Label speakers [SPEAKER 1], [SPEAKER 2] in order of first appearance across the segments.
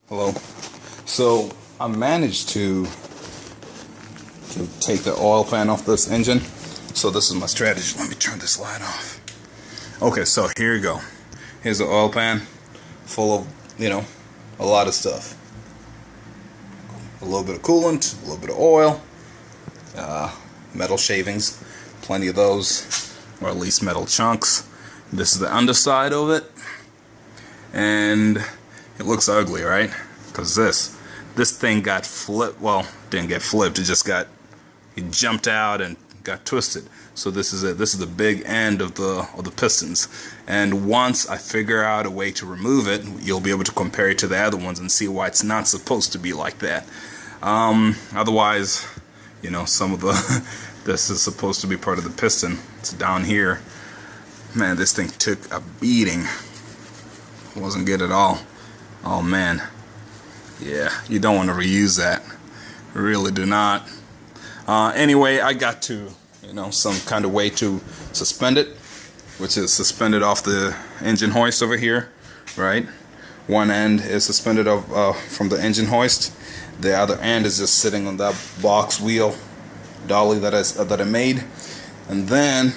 [SPEAKER 1] Hello. So I managed to take the oil pan off this engine. So this is my strategy. Let me turn this light off. Okay, so here you go. Here's the oil pan full of, a lot of stuff. A little bit of coolant, a little bit of oil, metal shavings, plenty of those, or at least metal chunks. This is the underside of it, and it looks ugly, right? Because this thing got flipped. Well, didn't get flipped. It jumped out and got twisted. So this is it. This is the big end of the pistons. And once I figure out a way to remove it, you'll be able to compare it to the other ones and see why it's not supposed to be like that. Otherwise, some of this is supposed to be part of the piston. It's down here. Man, this thing took a beating. It wasn't good at all. Oh man. Yeah, you don't want to reuse that. Really do not. Anyway, I got to, some kind of way to suspend it, which is suspended off the engine hoist over here, right? One end is suspended from the engine hoist. The other end is just sitting on that box wheel dolly that I made. And then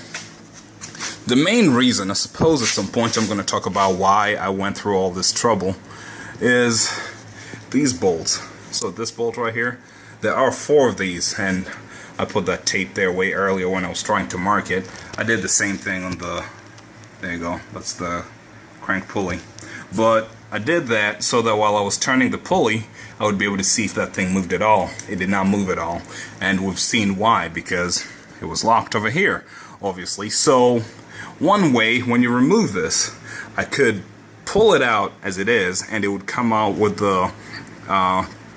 [SPEAKER 1] the main reason, I suppose at some point I'm going to talk about why I went through all this trouble, is these bolts. So this bolt right here, there are 4 of these, and I put that tape there way earlier when I was trying to mark it. I did the same thing on there you go, that's the crank pulley. But I did that so that while I was turning the pulley, I would be able to see if that thing moved at all. It did not move at all, and we've seen why, because it was locked over here, obviously. So one way, when you remove this, I could pull it out as it is, and it would come out with the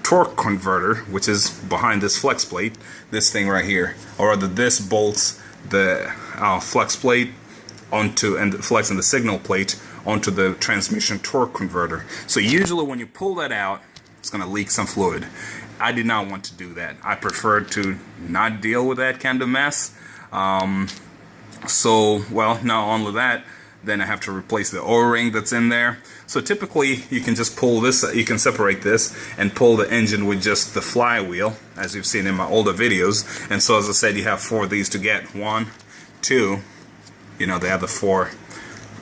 [SPEAKER 1] torque converter, which is behind this flex plate, this thing right here, or rather this bolts the flex plate onto, and the flex and the signal plate onto the transmission torque converter. So usually when you pull that out, it's going to leak some fluid. I did not want to do that. I preferred to not deal with that kind of mess. So, well, not only that, then I have to replace the O-ring that's in there. So typically you can just pull this, you can separate this and pull the engine with just the flywheel, as you've seen in my older videos. And so as I said, you have 4 of these to get. 1, 2, the other 4,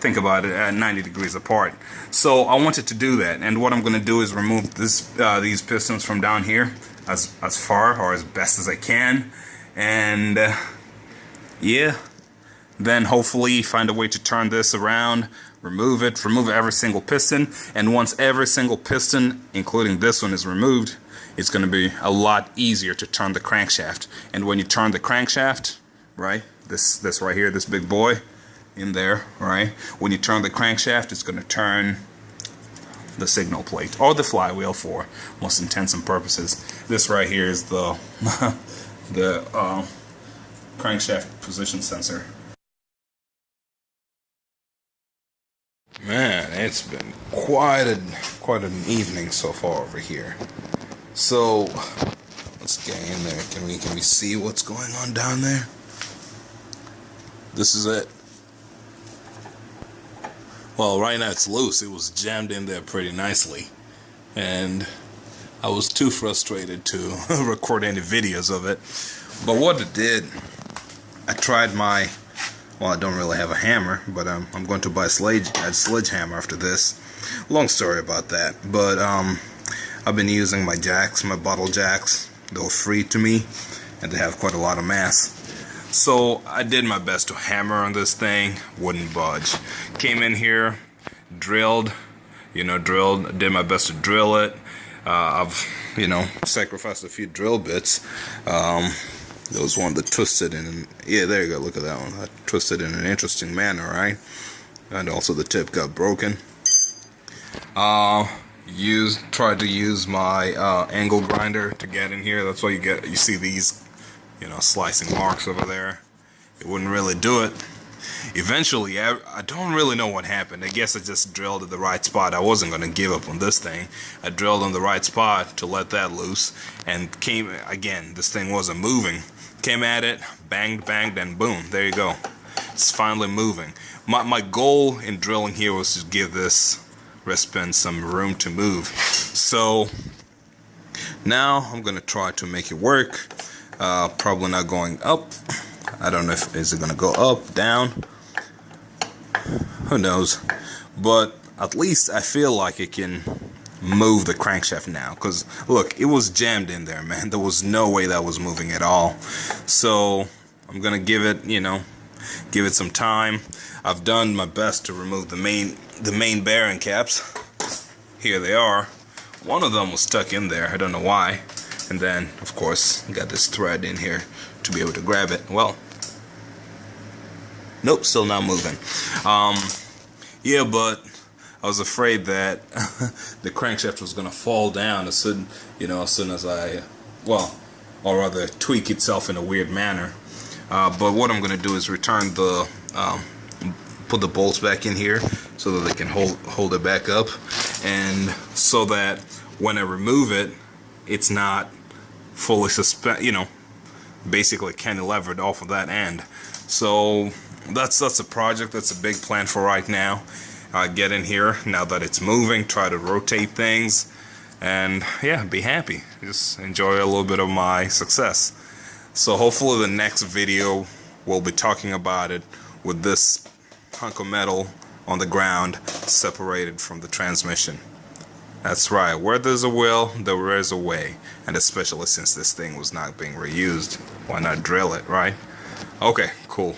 [SPEAKER 1] think about it, at 90 degrees apart. So I wanted to do that, and what I'm going to do is remove these pistons from down here as far or as best as I can, and yeah, then hopefully find a way to turn this around, remove every single piston, and once every single piston, including this one, is removed, it's going to be a lot easier to turn the crankshaft. And when you turn the crankshaft, right, this right here, this big boy in there, right, when you turn the crankshaft, it's going to turn the signal plate, or the flywheel for most intents and purposes. This right here is the crankshaft position sensor. Man, it's been quite an evening so far over here. So let's get in there. Can we see what's going on down there? This is it. Well, right now it's loose. It was jammed in there pretty nicely, and I was too frustrated to record any videos of it. But what it did, I tried my, well, I don't really have a hammer, but I'm going to buy a sledgehammer after this. Long story about that. But I've been using my jacks, my bottle jacks. They were free to me, and they have quite a lot of mass. So I did my best to hammer on this thing, wouldn't budge. Came in here, drilled, did my best to drill it. I've, sacrificed a few drill bits. There was one that twisted in, yeah, there you go, look at that one. That twisted in an interesting manner, right? And also the tip got broken. Tried to use my angle grinder to get in here. That's why you see these, slicing marks over there. It wouldn't really do it. Eventually, I don't really know what happened. I guess I just drilled at the right spot. I wasn't going to give up on this thing. I drilled on the right spot to let that loose, and again, this thing wasn't moving. Came at it, banged, and boom, there you go. It's finally moving. My goal in drilling here was to give this wrist pin some room to move. So now I'm gonna try to make it work. Probably not going up. I don't know if is it gonna go up, down. Who knows? But at least I feel like it can move the crankshaft now. Cause look, it was jammed in there, man. There was no way that was moving at all. So I'm gonna give it, give it some time. I've done my best to remove the main bearing caps. Here they are. One of them was stuck in there. I don't know why. And then, of course, got this thread in here to be able to grab it. Well, nope, still not moving. Yeah, but I was afraid that the crankshaft was gonna fall down as soon as I, or rather tweak itself in a weird manner. But what I'm gonna do is return the, put the bolts back in here so that they can hold it back up, and so that when I remove it, it's not fully basically cantilevered off of that end. So that's a project, that's a big plan for right now. Get in here now that it's moving, try to rotate things, and yeah, be happy. Just enjoy a little bit of my success. So hopefully the next video we'll be talking about it with this hunk of metal on the ground separated from the transmission. That's right, where there's a will, there is a way. And especially since this thing was not being reused, why not drill it, right? Okay, cool.